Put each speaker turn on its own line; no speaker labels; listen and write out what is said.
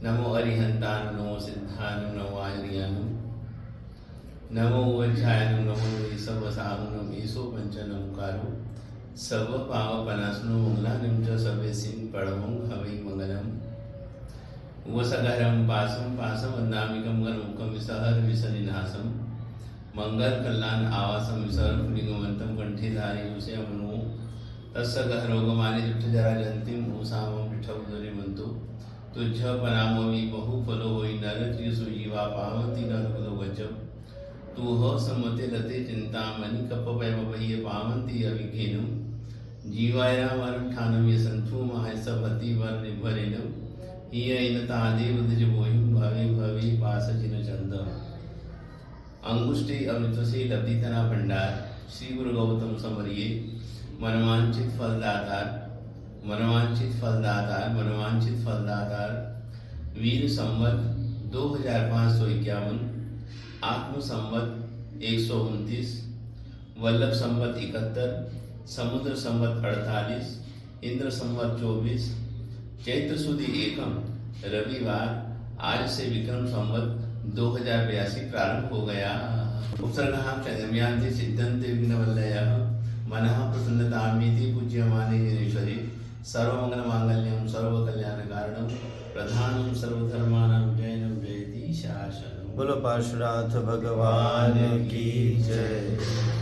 नमो अरिहंतानु नमो सिद्धानु नमो आर्यानु नमो वज्रायनु नमो ईशवसाहु नमो ईशो पंचनमुकारो सर्व पावपनाशनो मंगलानिम च सर्वेसिं परमं हवै मंगलम वसगरम पासम पासम वंदामिकम गणमुखम विसहर विसनिनासम मंगल कल्याण आवासम विसर्व लिंगवंतम कंठीधारी उसे मनो तस्य गहरोगमानि जुठजरा जंतिम उसामम पिठौदरे मंतो तुझ पनामोवि बहु फलो होई नर त्रिसु जीवा पावती नर पदो गजब तू हो सम्मते लते चिंतामणि कपपयम वही पावंती अविघेनम जीवायरा वरम ठानम ये संतु महाय सबति वर निभरेनम हिय इन तादेव दिज बोहिम भवे भवे पास चिन चंद अंगुष्ठी अमृतसी लब्धितना भंडार श्री गुरु गौतम समरिये मनवांचित फलदातार मनवांचित फलदातार मनवांचित फलदातार वीर संवत 2551 आत्म संवत 129 वल्लभ संवत 71 समुद्र संवत 48 इंद्र संवत 24 चैत्र सुदी एकम रविवार आज से विक्रम संवत 2082 प्रारंभ हो गया। उपसर्गः क्षयम्यान्ति सिद्धन्ते विघ्नवल्लयः मनः प्रसन्नतामिति पूज्यमाने जनेश्वरी सर्वमंगलमांगल्यं सर्वकल्याणकारणं प्रधानं सर्वधर्माणां जयनं जयति शासनं।
बोलो पार्श्वनाथ भगवान की जय।